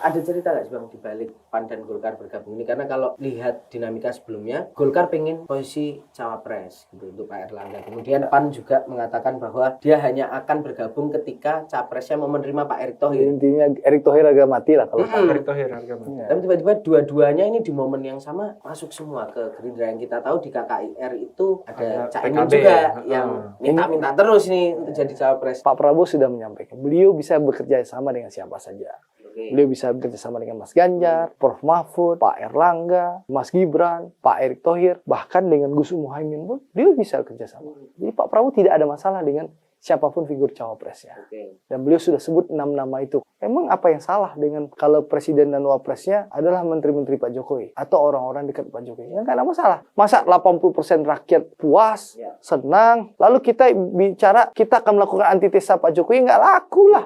Ada cerita nggak sih Bang di balik PAN dan Golkar bergabung ini? Karena kalau lihat dinamika sebelumnya, Golkar pengen posisi cawapres gitu untuk Pak Erlangga. Kemudian PAN juga mengatakan bahwa dia hanya akan bergabung ketika capresnya mau menerima Pak Erick Thohir. Intinya Erick Thohir harga mati lah kalau Erick Thohir harga mati. Tapi tiba-tiba dua-duanya ini di momen yang sama masuk semua ke Gerindra. Yang kita tahu di KKIR itu ada Caimin PKB juga yang minta terus nih untuk jadi cawapres. Pak Prabowo sudah menyampaikan beliau bisa bekerja sama dengan siapa saja. Beliau bisa bekerja sama dengan Mas Ganjar, Prof. Mahfud, Pak Erlangga, Mas Gibran, Pak Erick Thohir, bahkan dengan Gus Muhaimin pun beliau bisa bekerja sama. Jadi Pak Prabowo tidak ada masalah dengan siapapun figur cawapresnya. Dan beliau sudah sebut 6 nama itu. Emang apa yang salah dengan kalau presiden dan wapresnya adalah menteri-menteri Pak Jokowi atau orang-orang dekat Pak Jokowi? Ya nggak ada masalah. Masa 80% rakyat puas, senang, lalu kita bicara kita akan melakukan antitesa Pak Jokowi, nggak laku lah.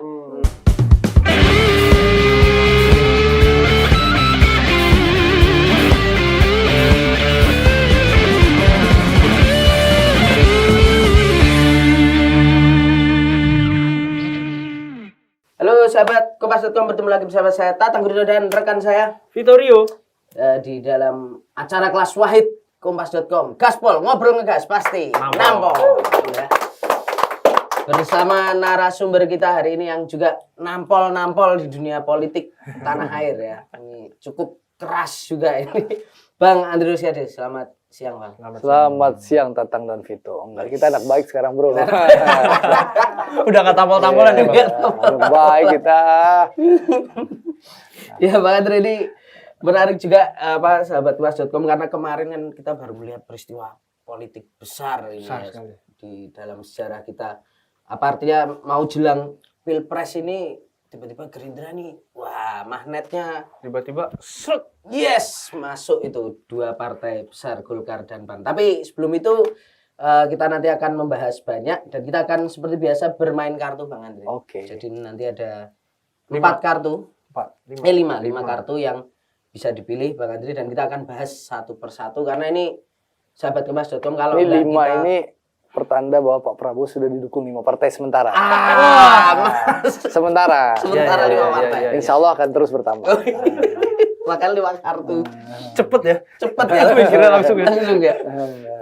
Halo sahabat Kompas.com, bertemu lagi bersama saya Tatang Gudono dan rekan saya Vittorio di dalam acara kelas Wahid Kompas.com. Gaspol, ngobrol ngegas pasti nampol. Ya. Bersama narasumber kita hari ini yang juga nampol-nampol di dunia politik tanah air ya. Ini cukup keras juga ini. Bang Andri Rosiade, selamat siang Bang. Selamat siang Tatang dan Vito. Enggak, kita anak baik sekarang bro. udah nggak tampol-tampolan ya Bang? Anak baik kita. Ya Bang Andri, ini menarik juga sahabat Kompas.com karena kemarin kan kita baru melihat peristiwa politik besar ini di dalam sejarah kita. Apa artinya mau jelang Pilpres ini tiba-tiba Gerindra nih, wah magnetnya Tiba-tiba yes, masuk itu dua partai besar Golkar dan PAN. Tapi sebelum itu kita nanti akan membahas banyak dan kita akan seperti biasa bermain kartu Bang Andri. Oke. Jadi nanti ada 4 kartu, 5 kartu yang bisa dipilih Bang Andri dan kita akan bahas satu persatu karena ini sahabat Kompas.com kalau Ini 5 kita... ini pertanda bahwa Pak Prabowo sudah didukung 5 partai sementara. Sementara 5 partai. Insya Allah akan terus bertambah. Makan 5 kartu. cepet ya. Cepet ya. Mikirnya langsung ya.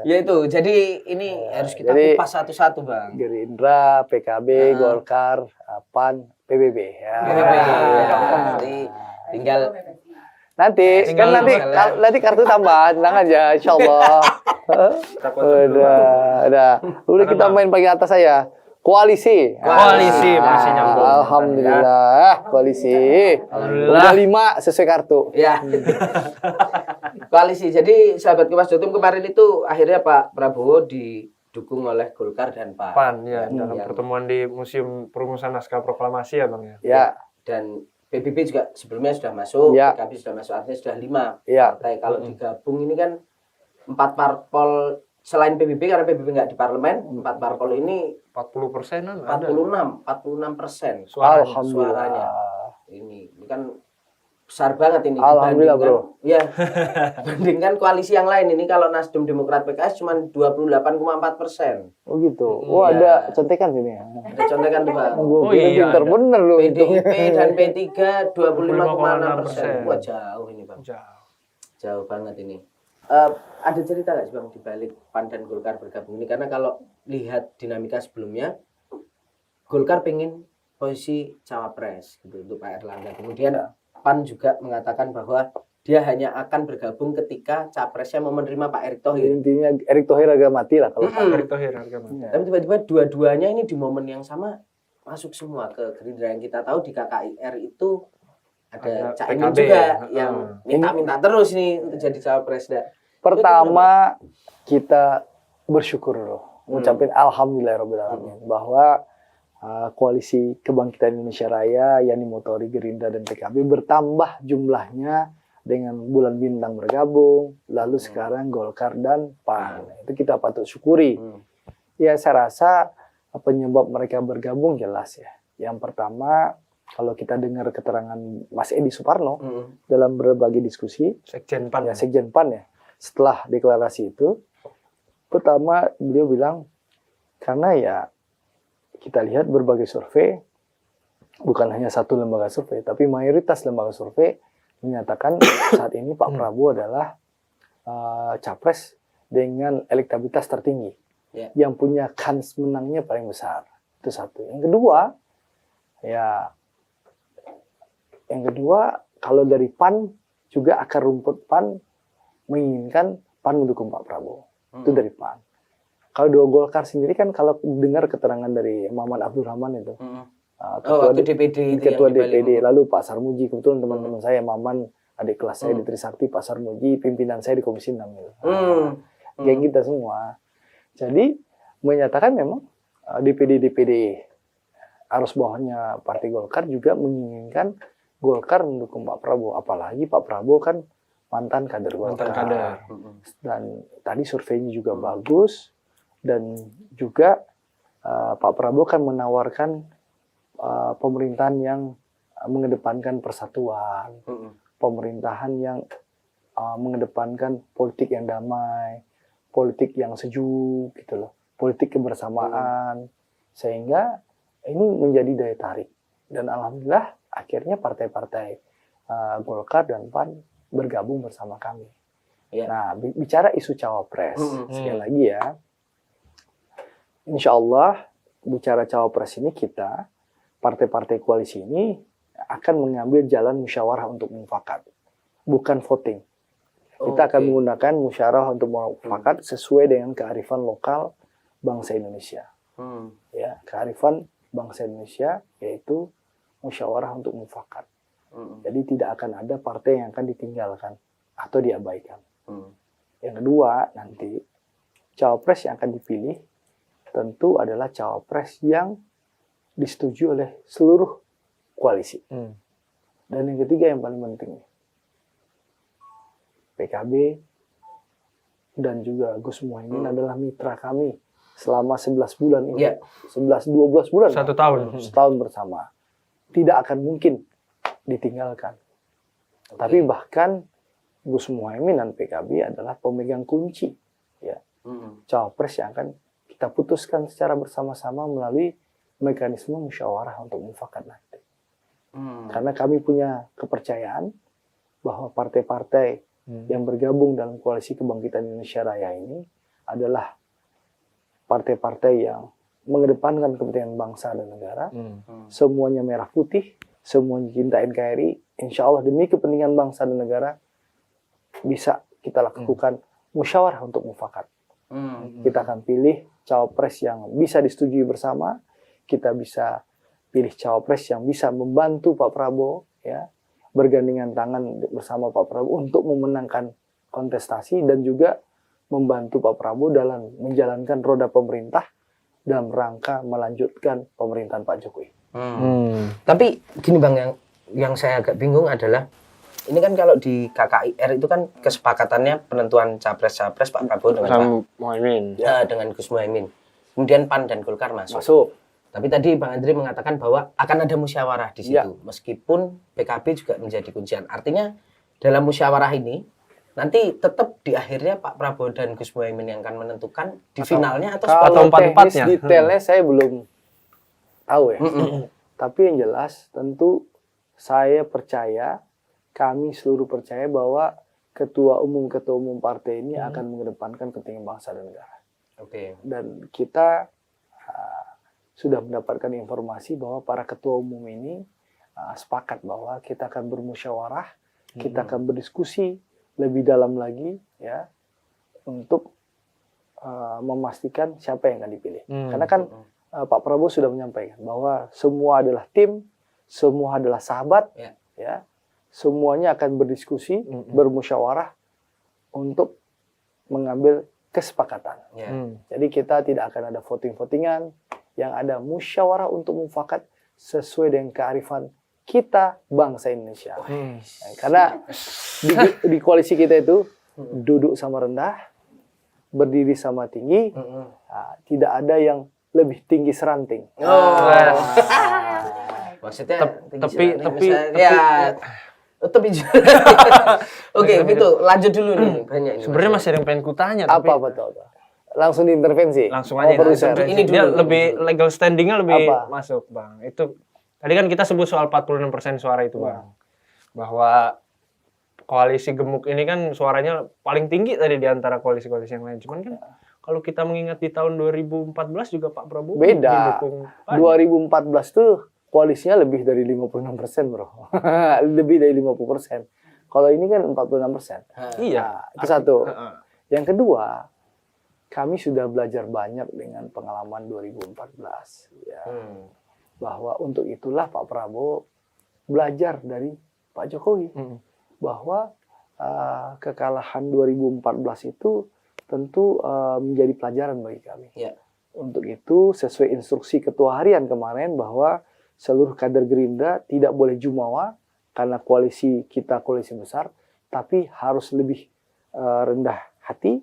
Ya itu. Jadi ini harus kita kupas satu-satu Bang. Gerindra, PKB, Golkar, PAN, PBB. Ya. PBB. Jadi tinggal nanti nanti kartu tambah, tenang aja, insya Allah. Udah kita main pakai atas saya. Koalisi Masih nyambung. Alhamdulillah, koalisi. Udah 5 sesuai kartu. ya. Koalisi. Jadi sahabat Kompas.com kemarin itu akhirnya Pak Prabowo didukung oleh Golkar dan PAN ya dalam pertemuan di Museum Perumusan Naskah Proklamasi ya Bang ya. Ya. Dan PBB juga sebelumnya sudah masuk, PKB sudah masuk, artinya sudah 5 partai. Kalau digabung ini kan 4 parpol selain PBB, karena PBB nggak di parlemen, 4 parpol ini 40%-an 46% Alhamdulillah. Ini kan besar banget ini. Alhamdulillah bro. Ya, bandingkan koalisi yang lain ini kalau Nasdem, Demokrat, PKS cuma 28,4%. Oh gitu. Oh ada contekan sini ya. Ada contekan tuh Bang. Pinter bener loh. PDIP dan P3 25,6%. Wah jauh ini Bang. Jauh banget ini. Ada cerita nggak sih Bang di balik PAN dan Golkar bergabung ini? Karena kalau lihat dinamika sebelumnya, Golkar pengen posisi cawapres gitu untuk Pak Erlangga. Kemudian PAN juga mengatakan bahwa dia hanya akan bergabung ketika capresnya mau menerima Pak Erick Thohir. Intinya Erick Thohir harga mati lah kalau Erick Thohir harga mati. Tapi tiba-tiba dua-duanya ini di momen yang sama masuk semua ke Gerindra. Yang kita tahu di KKIR itu ada Caimin juga yang minta terus nih untuk jadi cawapres. Pertama kita bersyukur loh, ngucapin alhamdulillahirobbilalamin bahwa koalisi kebangkitan Indonesia Raya yang dimotori Gerindra dan PKB bertambah jumlahnya dengan Bulan Bintang bergabung, lalu sekarang Golkar dan PAN. Itu kita patut syukuri. Ya saya rasa penyebab mereka bergabung jelas ya. Yang pertama kalau kita dengar keterangan Mas Edi Suparno dalam berbagai diskusi, Sekjen PAN ya. Setelah deklarasi itu, pertama beliau bilang karena ya kita lihat berbagai survei bukan hanya satu lembaga survei, tapi mayoritas lembaga survei menyatakan saat ini Pak Prabowo adalah capres dengan elektabilitas tertinggi, yang punya kans menangnya paling besar. Itu satu. Yang kedua, kalau dari PAN juga akar rumput PAN menginginkan PAN mendukung Pak Prabowo. Itu dari PAN. Kalau dua Golkar sendiri kan kalau dengar keterangan dari Maman Abdurrahman itu, ketua DPD, lalu Pak Sarmuji, kebetulan teman-teman saya, Maman adik kelas saya di Trisakti, Pak Sarmuji pimpinan saya di Komisi 6 gitu. Geng kita semua. Jadi menyatakan memang DPD arus bawahnya Partai Golkar juga menginginkan Golkar mendukung Pak Prabowo, apalagi Pak Prabowo kan mantan kader Golkar. Dan tadi surveinya juga bagus, dan juga Pak Prabowo kan menawarkan pemerintahan yang mengedepankan persatuan, pemerintahan yang mengedepankan politik yang damai, politik yang sejuk gitu loh, politik kebersamaan, sehingga ini menjadi daya tarik. Dan alhamdulillah akhirnya partai-partai Golkar dan PAN bergabung bersama kami. Nah, bicara isu cawapres, sekali lagi ya, insya Allah bicara cawapres ini kita, partai-partai koalisi ini akan mengambil jalan musyawarah untuk mufakat, bukan voting. Kita akan menggunakan musyawarah untuk mufakat sesuai dengan kearifan lokal bangsa Indonesia. Ya, kearifan bangsa Indonesia yaitu musyawarah untuk mufakat. Jadi tidak akan ada partai yang akan ditinggalkan atau diabaikan. Yang kedua, nanti cawapres yang akan dipilih tentu adalah cawapres yang disetujui oleh seluruh koalisi. Dan yang ketiga yang paling penting, PKB dan juga Gus Muhaimin adalah mitra kami selama 11 bulan ini. 11-12 bulan. 1 tahun. Setahun bersama. Tidak akan mungkin ditinggalkan. Tapi bahkan Gus Muhaimin dan PKB adalah pemegang kunci, ya, cawapres yang akan kita putuskan secara bersama-sama melalui mekanisme musyawarah untuk mufakat nanti. Karena kami punya kepercayaan bahwa partai-partai yang bergabung dalam koalisi kebangkitan Indonesia Raya ini adalah partai-partai yang mengedepankan kepentingan bangsa dan negara. Semuanya merah putih, semuanya cinta NKRI. Insya Allah demi kepentingan bangsa dan negara bisa kita lakukan musyawarah untuk mufakat. Kita akan pilih cawapres yang bisa disetujui bersama. Kita bisa pilih cawapres yang bisa membantu Pak Prabowo, ya, bergandengan tangan bersama Pak Prabowo untuk memenangkan kontestasi dan juga membantu Pak Prabowo dalam menjalankan roda pemerintah dalam rangka melanjutkan pemerintahan Pak Jokowi. Tapi gini Bang, yang saya agak bingung adalah ini kan kalau di KKIR itu kan kesepakatannya penentuan capres-capres Pak Prabowo dengan Pak Muhaimin. Dengan Gus Muhaimin. Kemudian PAN dan Golkar masuk. Tapi tadi Bang Andri mengatakan bahwa akan ada musyawarah di situ, meskipun PKB juga menjadi kuncian. Artinya dalam musyawarah ini nanti tetap di akhirnya Pak Prabowo dan Gus Muhaimin yang akan menentukan di finalnya atau kalau teknis detailnya saya belum tahu ya. Tapi yang jelas tentu saya percaya, kami seluruh percaya bahwa ketua umum partai ini akan mengedepankan kepentingan bangsa dan negara. Dan kita sudah mendapatkan informasi bahwa para ketua umum ini sepakat bahwa kita akan bermusyawarah, kita akan berdiskusi lebih dalam lagi, ya, untuk memastikan siapa yang akan dipilih. Karena kan Pak Prabowo sudah menyampaikan bahwa semua adalah tim, semua adalah sahabat, ya, semuanya akan berdiskusi, bermusyawarah untuk mengambil kesepakatan. Jadi kita tidak akan ada voting-votingan, yang ada musyawarah untuk mufakat sesuai dengan kearifan kita bangsa Indonesia. Karena di koalisi kita itu duduk sama rendah, berdiri sama tinggi, tidak ada yang lebih tinggi seranting. Maksudnya tapi Oke, begitu. Lanjut dulu nih, banyak ini. Sebenarnya masih ada yang pengen kutanya. Apa betul? Langsung diintervensi. Langsung aja. Ini dia dulu. lebih legal standingnya lebih masuk, Bang. Itu Tadi kan kita sebut soal 46% suara itu, Bang. Bahwa koalisi gemuk ini kan suaranya paling tinggi tadi di antara koalisi-koalisi yang lain. Cuman kan kalau kita mengingat di tahun 2014 juga Pak Prabowo Beda. didukung 2014 tuh koalisinya lebih dari 56%, bro. Lebih dari 50%. Kalau ini kan 46%. Iya. Nah, itu satu. Yang kedua, kami sudah belajar banyak dengan pengalaman 2014. Ya. Bahwa untuk itulah Pak Prabowo belajar dari Pak Jokowi. Bahwa kekalahan 2014 itu tentu menjadi pelajaran bagi kami. Ya. Untuk itu, sesuai instruksi Ketua Harian kemarin bahwa seluruh kader Gerindra tidak boleh jumawa karena koalisi kita koalisi besar, tapi harus lebih rendah hati,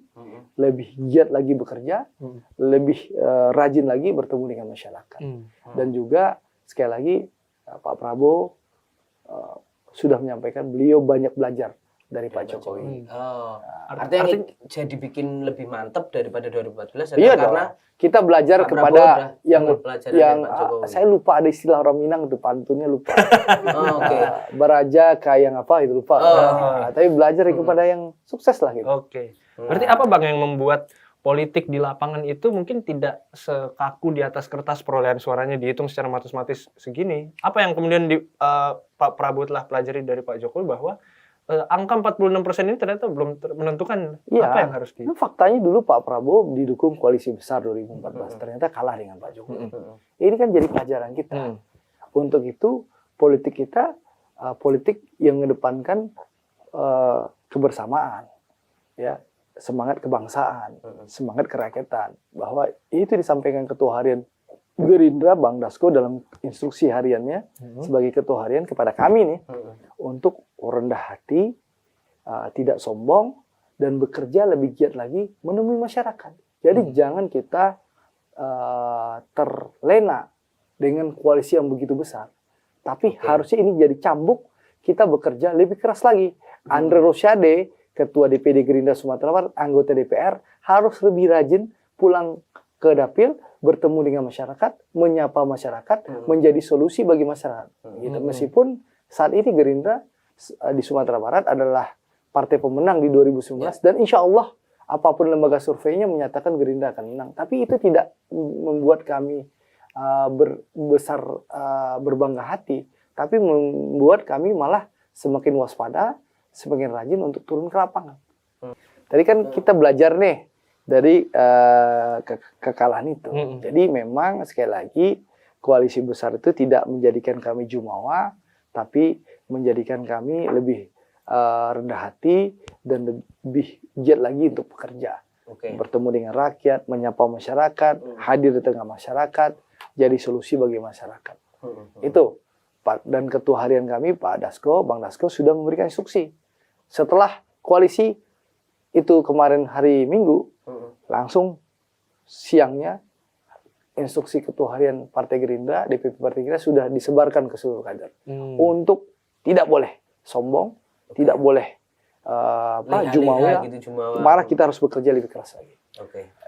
lebih giat lagi bekerja, lebih rajin lagi bertemu dengan masyarakat. Dan juga sekali lagi Pak Prabowo sudah menyampaikan beliau banyak belajar dari Pak Jokowi. Artinya jadi bikin lebih mantap daripada 2014 Iya karena kita belajar Pak kepada yang dari Pak Jokowi. Saya lupa ada istilah orang Minang itu pantunnya lupa. Oke. Beraja kayak apa itu lupa. Tapi belajar kepada yang sukses lah gitu. Oke. Berarti apa Bang yang membuat politik di lapangan itu mungkin tidak sekaku di atas kertas perolehan suaranya dihitung secara matematis segini? Apa yang kemudian Pak Prabowo telah pelajari dari Pak Jokowi bahwa angka 46% ini ternyata belum menentukan apa yang harus di... Faktanya dulu Pak Prabowo didukung koalisi besar 2014. Ternyata kalah dengan Pak Jokowi. Ini kan jadi pelajaran kita. Untuk itu politik kita politik yang mengedepankan kebersamaan, ya, semangat kebangsaan, semangat kerakyatan. Bahwa itu disampaikan Ketua Harian Gerindra Bang Dasko dalam instruksi hariannya sebagai Ketua Harian kepada kami nih untuk rendah hati, tidak sombong, dan bekerja lebih giat lagi menemui masyarakat. Jadi jangan kita terlena dengan koalisi yang begitu besar. Tapi harusnya ini jadi cambuk, kita bekerja lebih keras lagi. Andre Rosiade, Ketua DPD Gerindra Sumatera Barat, anggota DPR, harus lebih rajin pulang ke dapil, bertemu dengan masyarakat, menyapa masyarakat, menjadi solusi bagi masyarakat. Gitu. Meskipun saat ini Gerindra di Sumatera Barat adalah partai pemenang di 2019 dan insya Allah apapun lembaga surveinya menyatakan Gerindra akan menang. Tapi itu tidak membuat kami berbangga hati, tapi membuat kami malah semakin waspada, semakin rajin untuk turun ke lapangan. Tadi kan kita belajar nih dari kekalahan itu. Jadi memang sekali lagi koalisi besar itu tidak menjadikan kami jumawa, tapi menjadikan kami lebih rendah hati dan lebih giat lagi untuk bekerja. Bertemu dengan rakyat, menyapa masyarakat, hadir di tengah masyarakat, jadi solusi bagi masyarakat. Itu Pak dan Ketua Harian kami Pak Dasko, Bang Dasko sudah memberikan instruksi. Setelah koalisi itu kemarin hari Minggu, langsung siangnya instruksi Ketua Harian Partai Gerindra, DPP Partai Gerindra sudah disebarkan ke seluruh kader untuk tidak boleh sombong, tidak boleh jumawa, malah kita harus bekerja lebih keras lagi.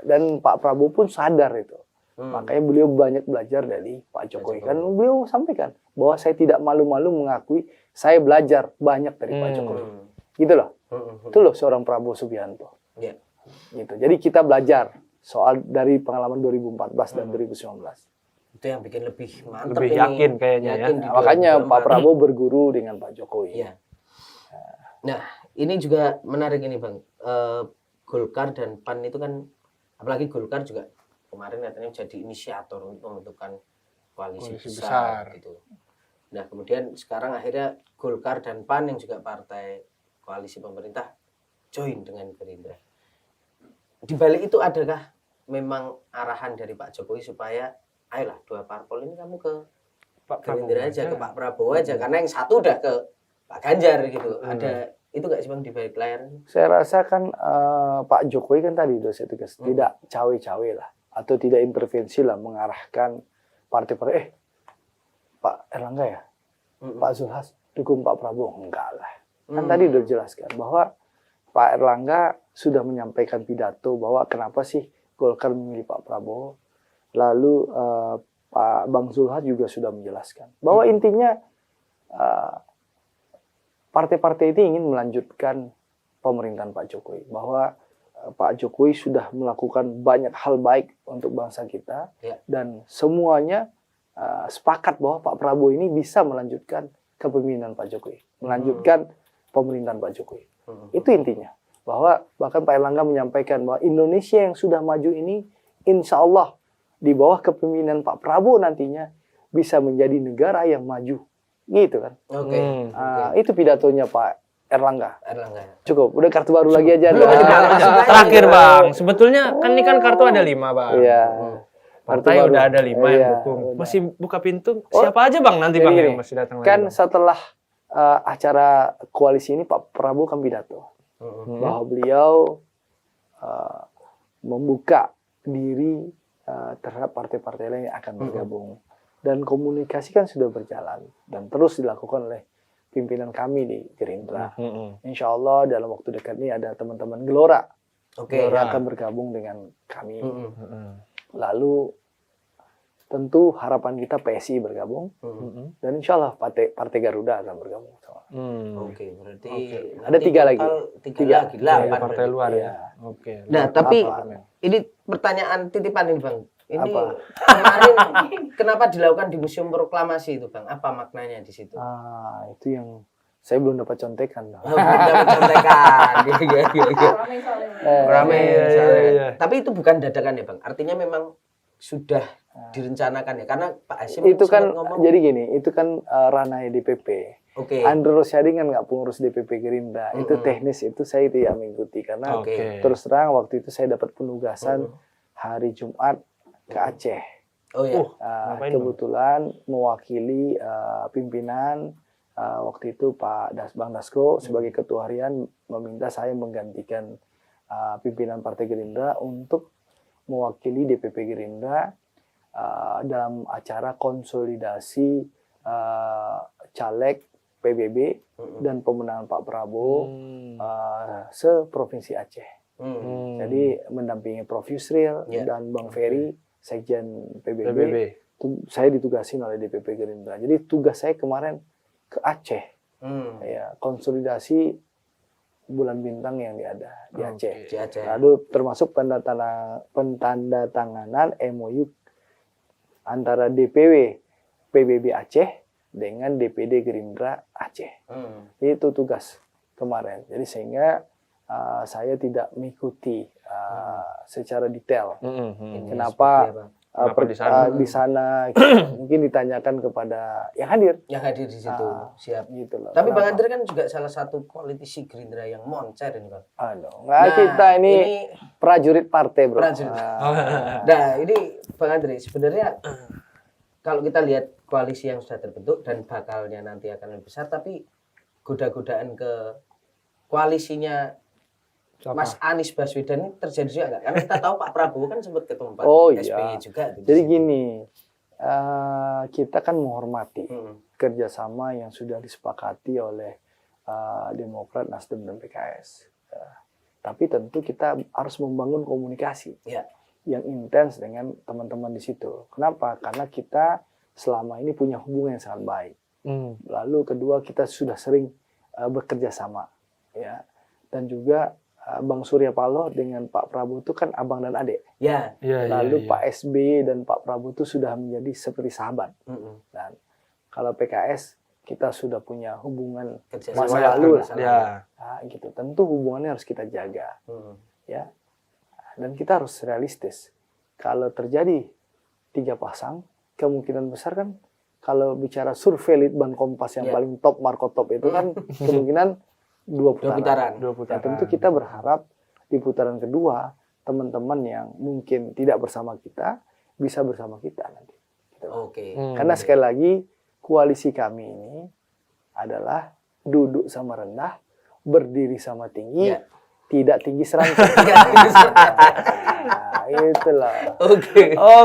Dan Pak Prabowo pun sadar itu. Makanya beliau banyak belajar dari Pak Jokowi. Kan beliau sampaikan bahwa saya tidak malu-malu mengakui saya belajar banyak dari Pak Jokowi. Gitu loh. Itu loh seorang Prabowo Subianto. Gitu. Jadi kita belajar soal dari pengalaman 2014 dan 2019. Itu yang bikin lebih mantap, lebih yakin kayaknya ya. Makanya Pak Prabowo berguru dengan Pak Jokowi. Nah, ini juga menarik ini Bang. Golkar dan PAN itu kan, apalagi Golkar juga kemarin katanya jadi inisiator untuk pembentukan koalisi besar gitu. Nah, kemudian sekarang akhirnya Golkar dan PAN yang juga partai koalisi pemerintah join dengan Gerindra. Di balik itu adakah memang arahan dari Pak Jokowi supaya ayolah dua parpol ini kamu ke Pak Gerindra aja, ke Pak Prabowo aja, karena yang satu udah ke Pak Ganjar gitu. Ada itu nggak sih Bang di balik layar? Saya rasa kan Pak Jokowi kan tadi sudah saya tegas tidak cawe-cawe lah atau tidak intervensi lah mengarahkan partai-partai. Pak Erlangga ya, Pak Zulhas dukung Pak Prabowo, enggak lah. Kan tadi udah jelaskan bahwa Pak Erlangga sudah menyampaikan pidato bahwa kenapa sih Golkar memilih Pak Prabowo. Lalu Pak Bang Zulhas juga sudah menjelaskan bahwa intinya partai-partai ini ingin melanjutkan pemerintahan Pak Jokowi, bahwa Pak Jokowi sudah melakukan banyak hal baik untuk bangsa kita, dan semuanya sepakat bahwa Pak Prabowo ini bisa melanjutkan kepemimpinan Pak Jokowi, melanjutkan pemerintahan Pak Jokowi. Itu intinya. Bahwa bahkan Pak Erlangga menyampaikan bahwa Indonesia yang sudah maju ini insya Allah di bawah kepemimpinan Pak Prabowo nantinya bisa menjadi negara yang maju. Gitu kan. Oke. Itu pidatonya Pak Erlangga. Erlangga. Cukup, udah kartu baru lagi aja. Terakhir Bang, sebetulnya kan ini kan kartu ada 5 Bang. Iya. Partai Kartu udah baru. ada 5 yang Iya, dukung. udah. Masih buka pintu. Siapa aja Bang nanti Jadi Bang gini, yang masih datang lagi? kan Bang? setelah acara koalisi ini Pak Prabowo kan pidato bahwa beliau membuka diri terhadap partai-partai lain yang akan bergabung, dan komunikasi kan sudah berjalan dan terus dilakukan oleh pimpinan kami di Gerindra. Insya Allah dalam waktu dekat ini ada teman-teman Gelora yang akan bergabung dengan kami. Lalu tentu harapan kita PSI bergabung, dan insya Allah Partai Garuda akan bergabung. Oke, berarti Ada 3 lagi. Tiga lagi, 8 partai berarti. luar Iya. ya. Oke. Nah, tapi Apa? ini pertanyaan titipan ini Bang. Ini Apa? kemarin kenapa dilakukan di Museum Proklamasi itu Bang? Apa maknanya di situ? Itu yang saya belum dapat contekan. Belum dapat contekan. Iya. Rame. Iya. Tapi itu bukan dadakan ya Bang. Artinya memang sudah direncanakan ya. Karena Pak Hasyim Itu kan sempat ngomong. jadi gini, itu kan ranah DPP. Oke. Andre Rosiade kan nggak pengurus DPP Gerindra. Itu teknis, itu saya tidak mengikuti karena Oke. terus terang waktu itu saya dapat penugasan hari Jumat ke Aceh. Oh ya. Ngapain, Kebetulan mewakili pimpinan waktu itu Bang Dasko sebagai ketua harian meminta saya menggantikan pimpinan Partai Gerindra untuk mewakili DPP Gerindra dalam acara konsolidasi caleg PBB dan pemenangan Pak Prabowo se-Provinsi Aceh. Jadi mendampingi Prof. Yusril dan Bang Ferry, Sekjen PBB. Saya ditugasin oleh DPP Gerindra. Jadi tugas saya kemarin ke Aceh, ya, konsolidasi bulan bintang yang ada di Aceh. Di Aceh. Lalu termasuk pentandatanganan MOU antara DPW PBB Aceh dengan DPD Gerindra Aceh. Itu tugas kemarin. Jadi sehingga saya tidak mengikuti secara detail kenapa di sana mungkin ditanyakan kepada yang hadir di situ. Siap. gitu loh. Tapi Bang Kenapa? Andre kan juga salah satu politisi Gerindra yang moncer ini Bang. Nggak, kita ini prajurit partai bro. Prajurit. Nah ini Bang Andre sebenarnya kalau kita lihat koalisi yang sudah terbentuk dan bakalnya nanti akan lebih besar, tapi goda-godaan ke koalisinya Mas Anies Baswedan ini terjadi juga nggak? Karena kita tahu Pak Prabowo kan sempat ketemu Pak SBY juga. Jadi gini, kita kan menghormati kerjasama yang sudah disepakati oleh Demokrat, Nasdem, dan PKS. Tapi tentu kita harus membangun komunikasi yang intens dengan teman-teman di situ. Kenapa? Karena kita selama ini punya hubungan yang sangat baik. Lalu kedua, kita sudah sering bekerja sama, ya. Dan juga Bang Surya Paloh dengan Pak Prabowo itu kan abang dan adik. Lalu Pak SBY dan Pak Prabowo itu sudah menjadi seperti sahabat. Dan kalau PKS kita sudah punya hubungan masa lalu lah. Nah, gitu. Tentu hubungannya harus kita jaga. Ya. Dan kita harus realistis. Kalau terjadi 3 pasang, kemungkinan besar kan kalau bicara survei Litbang Kompas yang paling top, Marco Top itu kan kemungkinan 2 putaran. Ya, tentu kita berharap di putaran kedua teman-teman yang mungkin tidak bersama kita bisa bersama kita nanti. Gitu. Karena sekali lagi koalisi kami ini adalah duduk sama rendah, berdiri sama tinggi, tidak tinggi serangkut. Nah, itulah.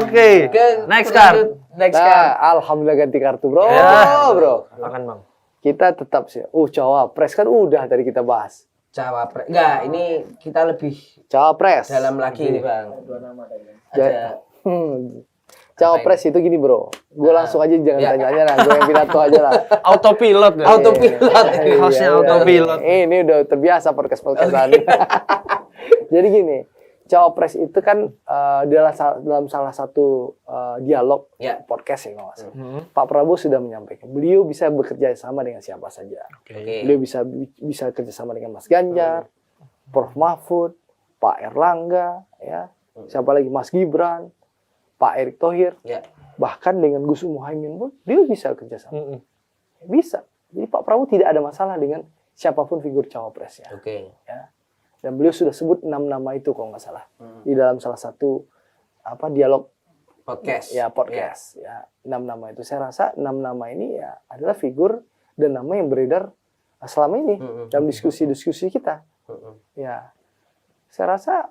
Oke. Next card. Alhamdulillah ganti kartu bro. Bro. Akan Bang. Kita tetap sih. Cawapres kan udah tadi kita bahas. Cawapres. Enggak, ini kita lebih Cawapres. dalam lagi nih Bang. Ada Cawapres itu gini bro, gue langsung aja jangan tanya-tanya lah, gue yang pidato aja lah. Autopilot ya. Autopilot. Hostnya autopilot. Ini udah terbiasa podcastan. Jadi gini, Cawapres itu kan dalam salah satu dialog podcast ya kalau nggak salah. Pak Prabowo sudah menyampaikan, beliau bisa bekerja sama dengan siapa saja. Beliau bisa kerjasama dengan Mas Ganjar, Prof Mahfud, Pak Erlangga, ya, siapa lagi, Mas Gibran, Pak Erick Thohir, bahkan dengan Gus Muhaimin pun dia bisa kerjasama. Bisa. Jadi Pak Prabowo tidak ada masalah dengan siapapun figur cawapresnya. Ya. Dan beliau sudah sebut 6 nama itu kalau nggak salah di dalam salah satu dialog podcast. Ya podcast. Ya 6 nama itu. Saya rasa 6 nama ini ya adalah figur dan nama yang beredar selama ini dalam diskusi-diskusi kita. Ya, saya rasa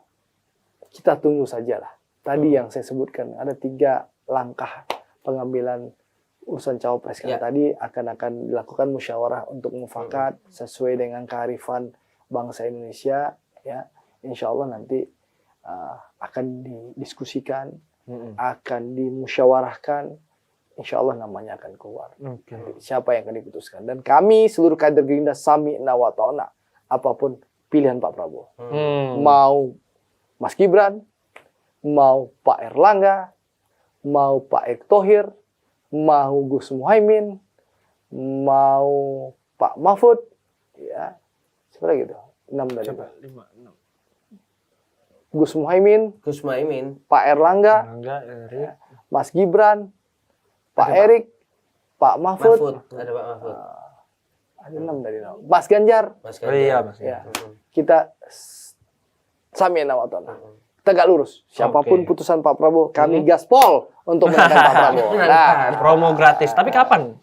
kita tunggu sajalah. Tadi yang saya sebutkan ada 3 langkah pengambilan urusan cawapres kan tadi akan dilakukan musyawarah untuk mufakat sesuai dengan kearifan bangsa Indonesia, ya. Insya Allah nanti akan didiskusikan, akan dimusyawarahkan, insya Allah namanya akan keluar. Siapa yang akan diputuskan? Dan kami seluruh kader Gerindra sami'na wa ta'na apapun pilihan Pak Prabowo. Mau Mas Gibran, mau Pak Erlangga, mau Pak Erick Thohir, mau Gus Muhaimin, mau Pak Mahfud, ya. Seperti gitu. 6 dari Coba 5, 6. Gus Muhaimin, Pak Erlangga, Erick. Mas Gibran, Pak Erick, Pak Mahfud. Ada Pak Mahfud. Ada 6 dari 6. Mas Ganjar. Oh iya, Mas. Ya. Kita sami'na wa ta'na. Tegak lurus. Siapapun putusan Pak Prabowo, kami gaspol untuk menangkan Pak Prabowo. Nah, promo gratis. Tapi kapan?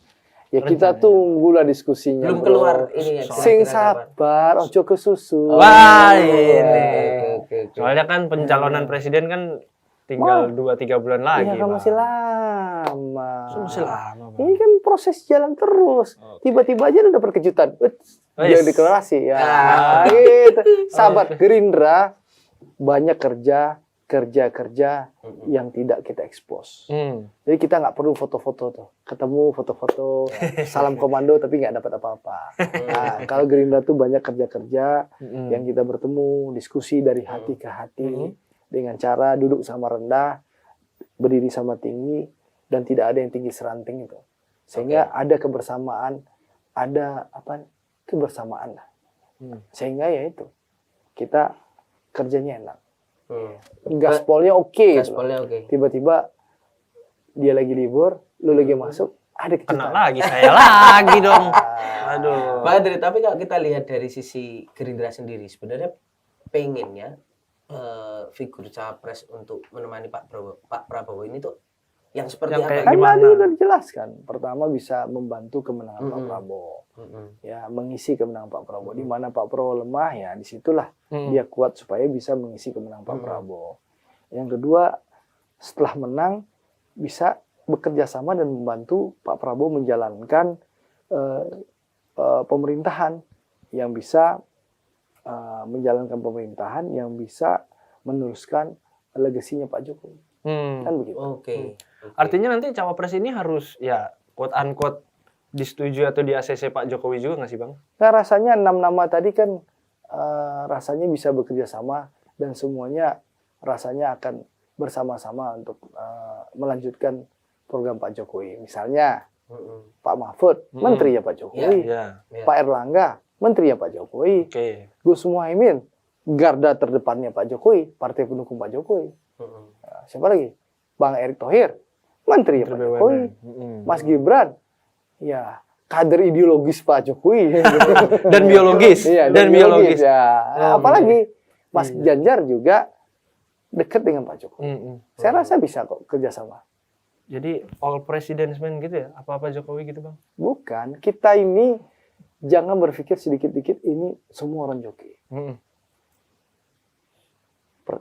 ya kita tunggulah diskusinya. Belum bro. keluar ini ya. Sing sabar, ojo kesusu. Wah, ini. Soalnya kan pencalonan presiden kan tinggal 2-3 bulan lagi. Iya kan Bang. masih lama. Masih lama, Bang. Ini kan proses jalan terus. Tiba-tiba aja udah perkejutan. Dia deklarasi ya. Gitu. Sahabat Gerindra banyak kerja yang tidak kita expose. Jadi kita nggak perlu foto-foto tuh. Ketemu foto-foto, salam komando tapi nggak dapat apa-apa. Nah, kalau Gerindra tuh banyak kerja-kerja yang kita bertemu, diskusi dari hati ke hati dengan cara duduk sama rendah, berdiri sama tinggi, dan tidak ada yang tinggi seranting itu. Sehingga ada kebersamaan, ada kebersamaan lah. Sehingga ya itu kita kerjanya enak. Gaspolnya oke. Tiba-tiba dia lagi libur, lu lagi masuk, ada kejutan. Kena lagi, saya lagi dong. Aduh. Pak Adri, tapi kalau kita lihat dari sisi Gerindra sendiri, sebenarnya pengennya figur capres untuk menemani Pak Prabowo ini tuh yang seperti apa? Kan tadi udah dijelaskan. Pertama bisa membantu kemenangan Pak Prabowo. Ya, mengisi kemenangan Pak Prabowo. Di mana Pak Prabowo lemah, ya disitulah dia kuat supaya bisa mengisi kemenangan Pak Prabowo. Yang kedua, setelah menang bisa bekerja sama dan membantu Pak Prabowo menjalankan pemerintahan yang bisa meneruskan legasinya Pak Jokowi. Kan begitu. Artinya nanti cawapres ini harus ya quote unquote disetujui atau di ACC Pak Jokowi juga nggak sih Bang? Nah, rasanya 6 nama tadi kan rasanya bisa bekerja sama dan semuanya rasanya akan bersama-sama untuk melanjutkan program Pak Jokowi. Misalnya Pak Mahfud, menterinya Pak Jokowi. Pak Erlangga, menterinya Pak Jokowi. Gus Muhaimin, garda terdepannya Pak Jokowi, partai pendukung Pak Jokowi. Siapa lagi? Bang Erick Thohir, menteri Pak Jokowi. Mas Gibran, ya kader ideologis Pak Jokowi. Dan biologis. Iya, dan biologis. Ya. Apalagi Mas Ganjar juga dekat dengan Pak Jokowi. Saya rasa bisa kok kerjasama. Jadi all presidents man gitu ya? Apa-apa Jokowi gitu Bang? Bukan. Kita ini jangan berpikir sedikit-dikit ini semua orang Jokowi.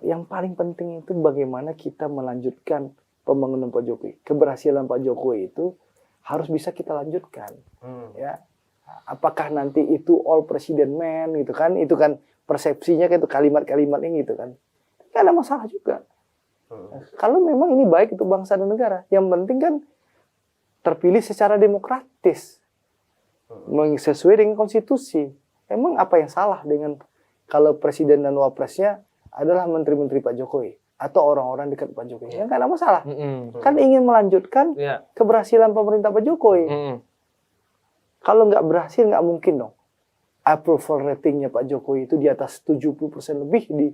Yang paling penting itu bagaimana kita melanjutkan pembangunan Pak Jokowi. Keberhasilan Pak Jokowi itu harus bisa kita lanjutkan. Ya, apakah nanti itu all president man gitu kan? Itu kan persepsinya kan itu kalimat-kalimatnya gitu kan. Nggak ada masalah juga. Kalau memang ini baik untuk bangsa dan negara, yang penting kan terpilih secara demokratis, sesuai dengan konstitusi. Emang apa yang salah dengan kalau presiden dan wapresnya adalah menteri-menteri Pak Jokowi atau orang-orang dekat Pak Jokowi? Ya nggak ada masalah. Kan ingin melanjutkan keberhasilan pemerintah Pak Jokowi. Kalau nggak berhasil, nggak mungkin dong. Approval ratingnya Pak Jokowi itu di atas 70% lebih di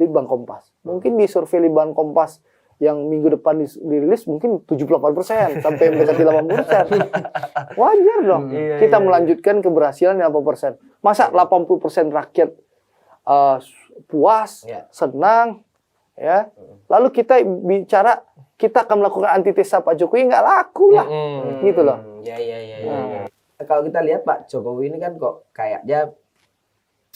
Bank Kompas. Mungkin di survei Bank Kompas yang minggu depan dirilis mungkin 78% sampai mendekati 80%. Wajar dong. Kita melanjutkan keberhasilan 80%. Masa 80% rakyat puas, senang, ya. Lalu kita bicara kita akan melakukan antitesa Pak Jokowi, nggak laku lah, gitu loh. Ya. Kalau kita lihat Pak Jokowi ini kan kok kayaknya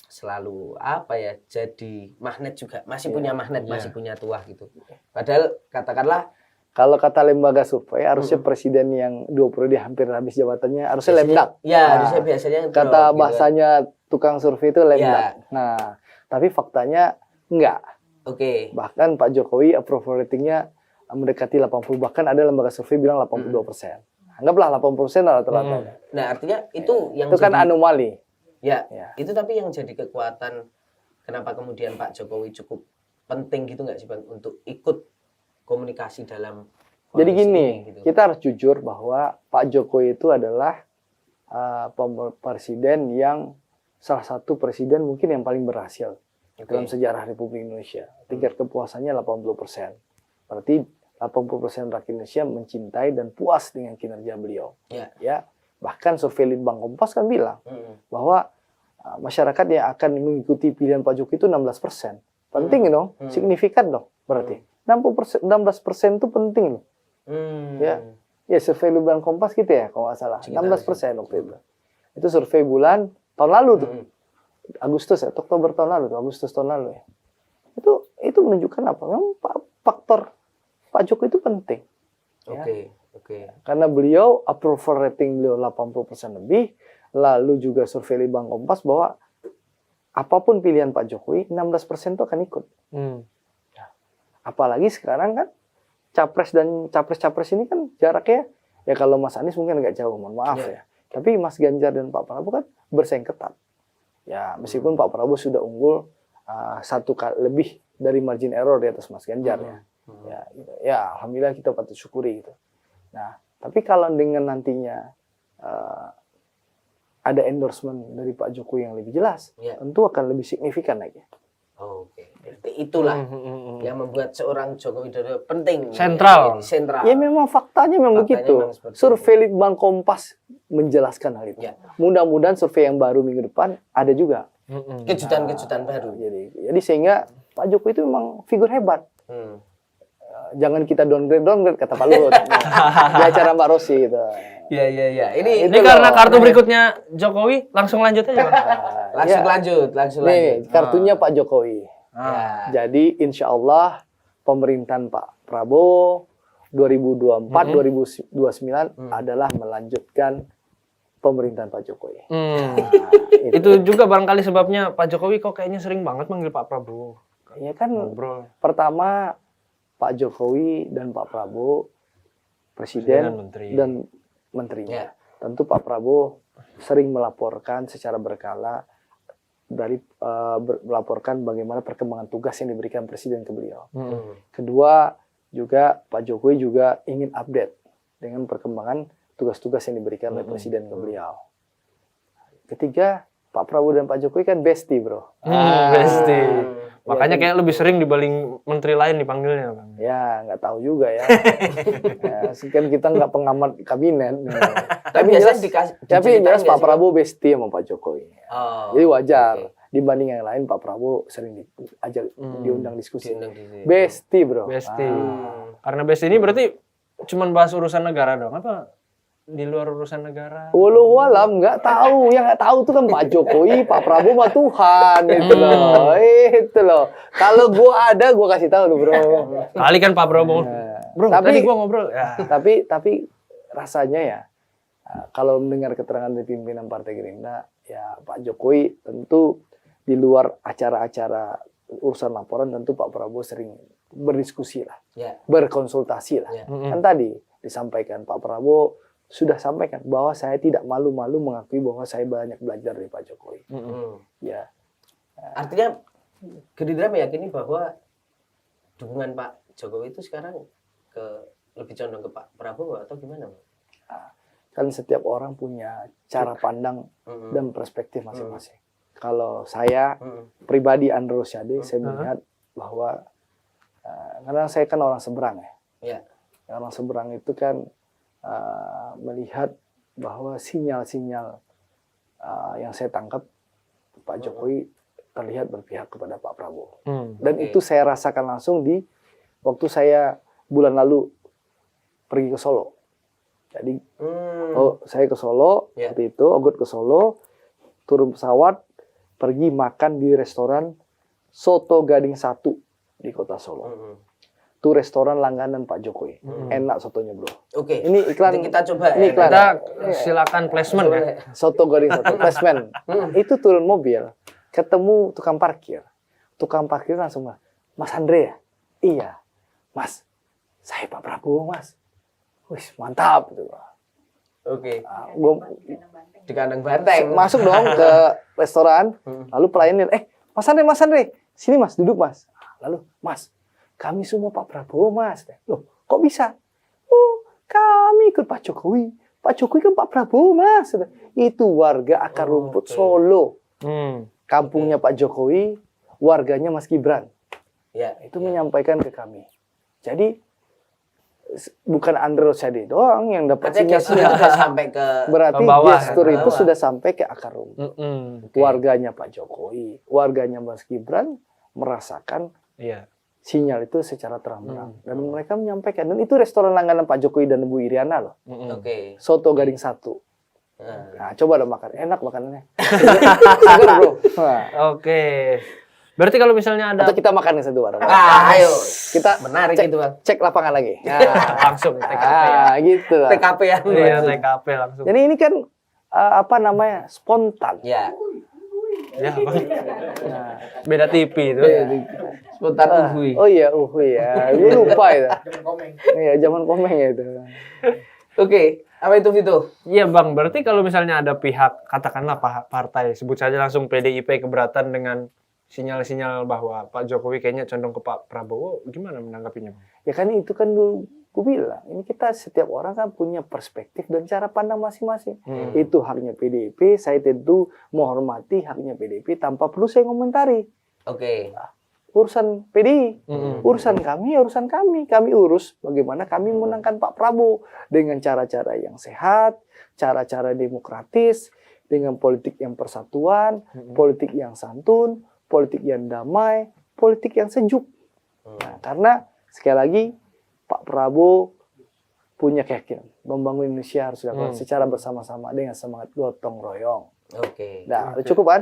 selalu apa ya, jadi magnet juga, masih punya magnet, masih punya tuah gitu. Padahal katakanlah kalau kata lembaga survei harusnya presiden yang 2 periode hampir habis jabatannya harusnya lemdak. Ya, harusnya biasanya kata gitu bahasanya tukang survei itu lemdak. Nah, tapi faktanya enggak. Bahkan Pak Jokowi approval ratingnya mendekati 80, bahkan ada lembaga survei bilang 82%. Anggaplah 80% rata-rata. Nah, artinya itu yang itu kan anomali. Ya, itu tapi yang jadi kekuatan kenapa kemudian Pak Jokowi cukup penting gitu nggak sih Bang untuk ikut komunikasi dalam jadi gini, gitu. Kita harus jujur bahwa Pak Jokowi itu adalah presiden yang salah satu presiden mungkin yang paling berhasil dalam sejarah Republik Indonesia. Tingkat kepuasannya 80%. Berarti 80% rakyat Indonesia mencintai dan puas dengan kinerja beliau. Ya, bahkan survei Litbang Kompas kan bilang bahwa masyarakat yang akan mengikuti pilihan Pak Jokowi itu 16%. Penting dong, signifikan dong. Berarti 16% itu penting loh. Ya, survei Litbang Kompas gitu ya, kalau nggak salah. 16% waktu itu. Itu survei bulan tahun lalu tuh. Agustus ya, Oktober tahun lalu tuh, Agustus tahun lalu ya. Itu menunjukkan apa? Memang faktor Pak Jokowi itu penting. Karena beliau approval rating beliau 80% lebih, lalu juga survei Litbang Kompas bahwa apapun pilihan Pak Jokowi 16% itu akan ikut. Apalagi sekarang kan capres dan capres ini kan jaraknya ya kalau Mas Anies mungkin agak jauh, mohon maaf ya. Tapi Mas Ganjar dan Pak Prabowo kan bersaing ketat. Ya, meskipun Pak Prabowo sudah unggul 1 kali lebih dari margin error di atas Mas Ganjar ya. Ya, alhamdulillah kita patut syukuri gitu. Nah, tapi kalau dengan nantinya ada endorsement dari Pak Jokowi yang lebih jelas, tentu akan lebih signifikan lagi. Berarti itulah yang membuat seorang Joko Widodo penting. Sentral. Ya memang faktanya memang begitu. Survei Litbang Kompas menjelaskan hal itu. Mudah-mudahan survei yang baru minggu depan ada juga kejutan-kejutan baru. Jadi sehingga Pak Jokowi itu memang figur hebat. Jangan kita downgrade kata Pak Luhut di acara Mbak Rossi gitu. Iya. Ini karena kartu berikutnya Jokowi, langsung lanjut aja. Langsung lanjut. Nih, kartunya Pak Jokowi. Jadi insya Allah pemerintahan Pak Prabowo 2024-2029 adalah melanjutkan pemerintahan Pak Jokowi. Itu juga barangkali sebabnya Pak Jokowi kok kayaknya sering banget manggil Pak Prabowo. Ya kan, pertama Pak Jokowi dan Pak Prabowo presiden dan menterinya. Tentu Pak Prabowo sering melaporkan secara berkala melaporkan bagaimana perkembangan tugas yang diberikan presiden ke beliau. Kedua, juga Pak Jokowi juga ingin update dengan perkembangan tugas-tugas yang diberikan oleh presiden ke beliau. Ketiga, Pak Prabowo dan Pak Jokowi kan bestie, bro. Bestie. Makanya kayak lebih sering dibanding menteri lain dipanggilnya, Bang. Ya, nggak tahu juga ya. Kan kita nggak pengamat kabinet. Tapi jelas Pak Prabowo bestie sama Pak Jokowi. Jadi wajar. Dibanding yang lain, Pak Prabowo sering diundang diskusi. Bestie, bro. Bestie. Karena bestie ini berarti cuma bahas urusan negara dong? Apa di luar urusan negara? Walau alam nggak tahu, yang nggak tahu tuh kan Pak Jokowi, Pak Prabowo mah Tuhan itu loh. Kalau gua ada, gua kasih tahu tuh bro. Kali kan Pak Prabowo, bro. Tadi gua ngobrol. Tapi rasanya ya, kalau mendengar keterangan dari pimpinan Partai Gerindra, ya Pak Jokowi tentu di luar acara-acara urusan laporan tentu Pak Prabowo sering berdiskusi lah, Ya. berkonsultasi lah. Ya. Kan tadi disampaikan Pak Prabowo sudah sampaikan bahwa saya tidak malu-malu mengakui bahwa saya banyak belajar dari Pak Jokowi. Ya, Artinya Gerindra meyakini bahwa dukungan Pak Jokowi itu sekarang lebih condong ke Pak Prabowo atau gimana, Bang? kan setiap orang punya cara pandang dan perspektif masing-masing. Kalau saya pribadi Andre Rosiade, saya melihat bahwa karena saya kan orang seberang ya. Ya. Orang seberang itu kan melihat bahwa sinyal-sinyal yang saya tangkap Pak Jokowi terlihat berpihak kepada Pak Prabowo. Dan itu saya rasakan langsung di waktu saya bulan lalu pergi ke Solo. Jadi saya ke Solo, seperti itu, Ogut ke Solo, turun pesawat, pergi makan di restoran Soto Gading 1 di kota Solo. Itu restoran langganan Pak Jokowi. Enak sotonya, bro. Oke. Ini iklan. Nanti kita coba Ini iklan. Kita silakan placement ya. Soto Gading 1, placement. Itu turun mobil, ketemu tukang parkir. Tukang parkir langsung, Mas Andre ya? Iya. Mas, saya Pak Prabowo, Mas. Wih, mantap. Gitu. Oke. Gua Di kandang banteng. masuk dong ke restoran, lalu pelayanin, Mas Andre, sini Mas, duduk Mas. Lalu, Mas, kami semua Pak Prabowo Mas. Loh, kok bisa? Oh, kami ikut Pak Jokowi. Pak Jokowi kan Pak Prabowo Mas. Itu warga akar rumput Solo. Kampungnya Pak Jokowi, warganya Mas Gibran. Ya. Itu menyampaikan ke kami. Jadi, bukan Andre Rosiade doang yang dapat Artinya sudah sampai ke berarti bawah, gestur ke itu bawah. sudah sampai ke akar rumput. Warganya Pak Jokowi, warganya Mas Gibran merasakan Iya. sinyal itu secara terang-terang. Dan mereka menyampaikan. Dan itu restoran langganan Pak Jokowi dan Ibu Iriana loh. Oke. Soto Gading 1. Nah. Nah, coba dong makan. Enak makanannya. Segar, bro. Nah, Oke. Berarti kalau misalnya ada atau kita makan yang satu bareng. Ayo. Kita Menarik cek, itu, Bang. cek lapangan lagi. langsung TKP ya. Gitu lah. TKP ya. Iya, TKP langsung. Jadi ini kan apa namanya? Spontan. Ya. Ya, Bang. Beda TV itu. Spontan uhui. Oh iya, ya. Gue lupa itu. Iya, zaman komeng ya itu. Oke. Apa itu Vito? Iya, Bang. Berarti kalau misalnya ada pihak, katakanlah partai, sebut saja langsung PDIP keberatan dengan sinyal-sinyal bahwa Pak Jokowi kayaknya condong ke Pak Prabowo, gimana menanggapinya, Bang? Ya kan itu kan dulu gue bilang, ini kita setiap orang kan punya perspektif dan cara pandang masing-masing. Itu haknya PDIP, saya tentu menghormati haknya PDIP tanpa perlu saya komentari. Oke. Urusan PDI, urusan kami, kami urus bagaimana kami memenangkan Pak Prabowo dengan cara-cara yang sehat, cara-cara demokratis, dengan politik yang persatuan, politik yang santun, politik yang damai, politik yang sejuk. Nah, karena sekali lagi Pak Prabowo punya keyakinan membangun Indonesia harus dilakukan secara bersama-sama dengan semangat gotong royong. Oke. Nah, udah cukup kan?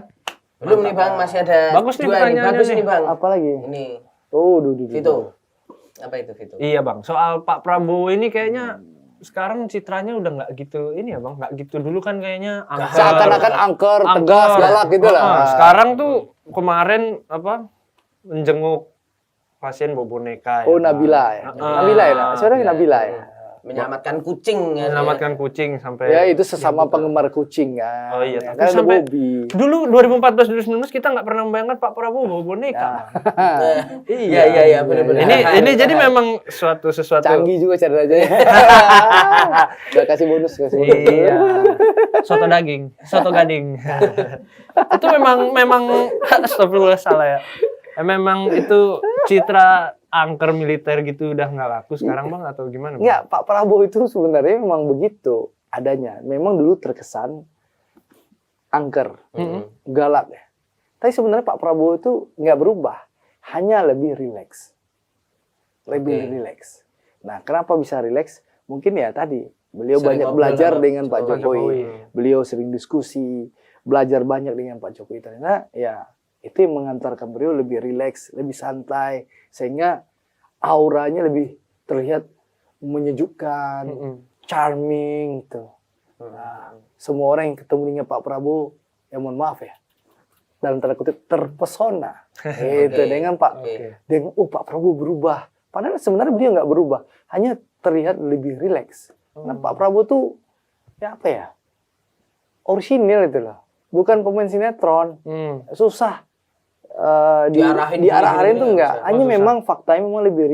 Belum nih Bang, masih ada Bagus nih dua nih. pertanyaannya Bagus nih. nih Bang. Apa lagi? Ini Oh, duh. Vito. Apa itu Vito? Iya, Bang. Soal Pak Prabowo ini kayaknya sekarang citranya udah nggak gitu ini ya, Bang. Nggak gitu dulu kan kayaknya angker. Seakan-akan angker, tegas, galak gitu lah. Sekarang tuh kemarin menjenguk pasien bawa boneka ya. Oh, Nabila ya. Nabila ya. Sebenarnya Nabila ya. Menyelamatkan kucing ya. Menyelamatkan kucing sampai Ya itu sesama penggemar kucing kan. Oh iya, Ya, tapi kan ada sampai Bobby. dulu 2014 2019 kita nggak pernah membayangkan Pak Prabowo bawa boneka. Iya, benar-benar. Ini jadi memang sesuatu Canggih juga cara aja. Udah kasih bonus. Iya. Soto daging, soto gading. Itu memang astagfirullah salah ya. Memang itu citra angker militer gitu udah nggak laku sekarang, Bang, atau gimana, Bang? Enggak, Pak Prabowo itu sebenarnya memang begitu adanya. Memang dulu terkesan angker, galak ya. Tapi sebenarnya Pak Prabowo itu nggak berubah, hanya lebih rileks. Lebih rileks. Nah, kenapa bisa rileks? Mungkin ya tadi, beliau Sering banyak ngobrol belajar sama dengan Pak Pak Jokowi. Jokowi. Beliau sering diskusi, belajar banyak dengan Pak Jokowi. Ternyata ya itu yang mengantarkan beliau lebih rileks, lebih santai, sehingga auranya lebih terlihat menyejukkan, charming gitu. Nah, semua orang yang ketemu dengan Pak Prabowo, ya mohon maaf ya, dalam tanda kutip terpesona itu dengan Pak Pak Prabowo berubah. Padahal sebenarnya beliau nggak berubah, hanya terlihat lebih rileks. Nah Pak Prabowo tuh ya apa ya, orisinil itu loh, bukan pemain sinetron, susah diarahin tuh enggak, hanya memang faktanya memang lebih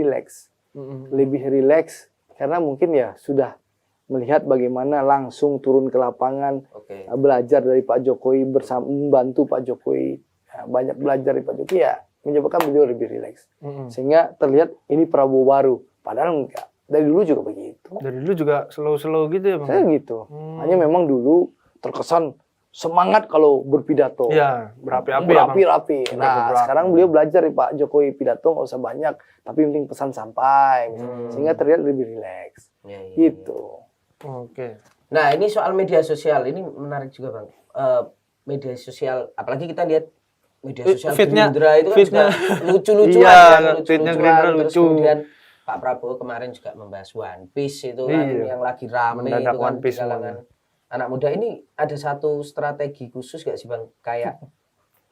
rileks, karena mungkin ya sudah melihat bagaimana langsung turun ke lapangan, belajar dari Pak Jokowi, bersama membantu Pak Jokowi, banyak belajar dari Pak Jokowi ya, menyebabkan beliau lebih rileks, sehingga terlihat ini Prabowo baru, padahal enggak, dari dulu juga begitu. Dari dulu juga slow gitu ya Bang? Saya gitu, hanya memang dulu terkesan semangat kalau berpidato. Iya, berapi-api. Nah, sekarang beliau belajar dari Pak Jokowi, pidato nggak usah banyak, tapi penting pesan sampai, sehingga terlihat lebih rileks. Gitu. Oke. Nah, ini soal media sosial, ini menarik juga Bang. Media sosial, apalagi kita lihat media sosial Gerindra itu kan juga lucu-lucuan. Fitnya Gerindra lucu. Kemudian Pak Prabowo kemarin juga membahas One Piece itu kan, yang lagi rame itu kan di kalangan anak muda. Ini ada satu strategi khusus gak sih Bang? Kayak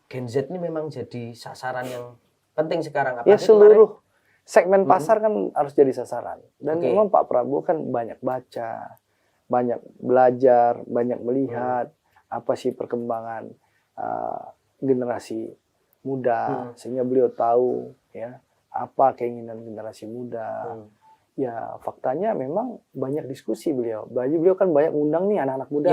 Gen Z ini memang jadi sasaran yang penting sekarang. Ya seluruh segmen pasar kan harus jadi sasaran. Dan memang Pak Prabowo kan banyak baca, banyak belajar, banyak melihat apa sih perkembangan generasi muda, sehingga beliau tahu ya apa keinginan generasi muda. Ya faktanya memang banyak diskusi beliau. Beliau kan banyak undang nih anak-anak muda.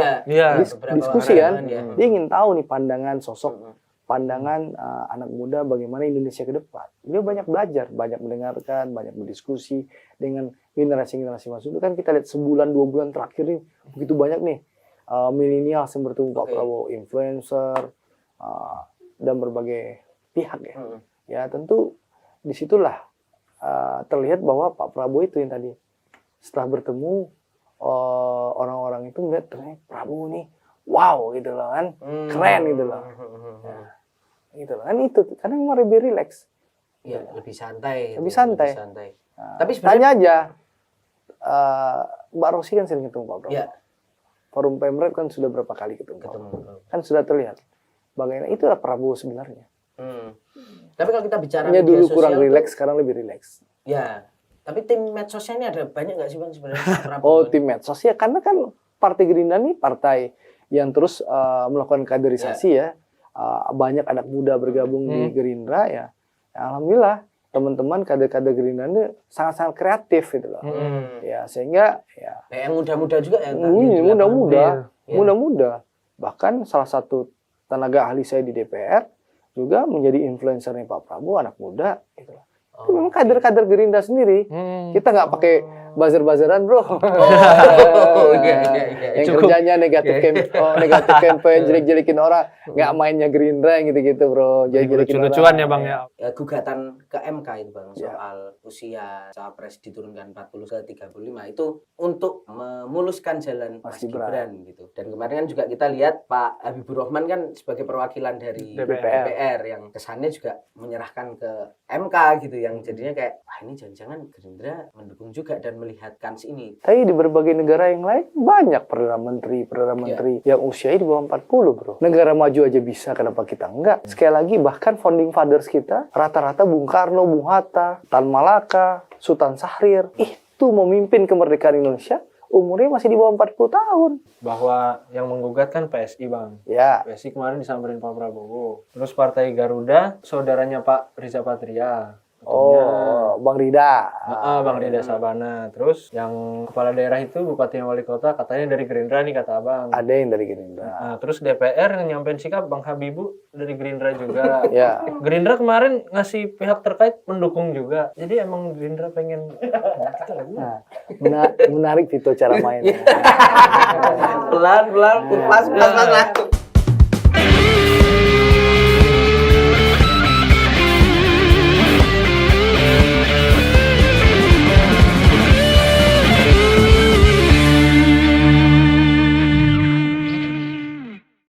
Diskusi kan. Dia ingin tahu nih pandangan sosok, pandangan anak muda bagaimana Indonesia ke depan. Beliau banyak belajar, banyak mendengarkan, banyak berdiskusi dengan generasi-generasi masuk. Itu kan kita lihat sebulan 2 bulan terakhir nih begitu banyak nih milenial yang bertemu Pak Prabowo, influencer dan berbagai pihak ya. Ya tentu disitulah terlihat bahwa Pak Prabowo itu yang tadi setelah bertemu orang-orang itu melihat ternyata Prabowo nih wow gitu loh kan, keren gitu loh, gitu loh kan, itu karena memang lebih rileks, lebih santai, Nah, tapi tanya aja Mbak Rosi kan sering ketemu Pak Prabowo, forum Pemret kan sudah berapa kali ketemu. Kan sudah terlihat bagaimana itulah Prabowo sebenarnya. Tapi kalau kita bicara hanya dulu kurang rileks, sekarang lebih rileks. Ya, tapi tim medsosnya ini ada banyak nggak sih Bang sebenarnya? Tim medsos ya, karena kan Partai Gerindra ini partai yang terus melakukan kaderisasi ya. Banyak anak muda bergabung di Gerindra ya. Alhamdulillah teman-teman kader-kader Gerindra ini sangat-sangat kreatif gitu loh. Ya sehingga ya. Yang muda-muda juga ya. Muda-muda. Bahkan salah satu tenaga ahli saya di DPR juga menjadi influencernya Pak Prabowo, anak muda gitu. Itu memang kader-kader Gerindra sendiri. Kita nggak pakai buzzer-buzzeran bro. Yang kerjanya negatif campaign, jelek-jelekin orang, nggak mainnya Gerindra gitu-gitu bro. Jadi lucu-lucuan ya Bang ya. Gugatan ke MK itu Bang soal usia capres diturunkan 40 ke 35 itu untuk memuluskan jalan Mas Gibran gitu. Dan kemarin kan juga kita lihat Pak Habibur Rahman kan sebagai perwakilan dari DPR yang kesannya juga menyerahkan ke MK gitu, yang jadinya kayak ini jangan-jangan Gerindra mendukung juga dan melihat kans ini. Tapi di berbagai negara yang lain banyak perdana menteri yang usianya di bawah 40 bro. Negara maju aja bisa, kenapa kita enggak? Sekali lagi bahkan founding fathers kita rata-rata Bung Karno, Bung Hatta, Tan Malaka, Sultan Syahrir itu memimpin kemerdekaan Indonesia umurnya masih di bawah 40 tahun. Bahwa yang menggugat kan PSI Bang. Ya. PSI kemarin disamperin Pak Prabowo. Terus Partai Garuda saudaranya Pak Riza Patria. Bang Rida. Bang Rida Sabana. Terus yang kepala daerah itu bupati dan wali kota katanya dari Gerindra nih kata Abang. Ada yang dari Gerindra. Terus DPR yang nyampein sikap Bang Habibu dari Gerindra juga. Ya. Gerindra kemarin ngasih pihak terkait mendukung juga. Jadi emang Gerindra pengen menarik Vito cara mainnya. Pelan-pelan, pas.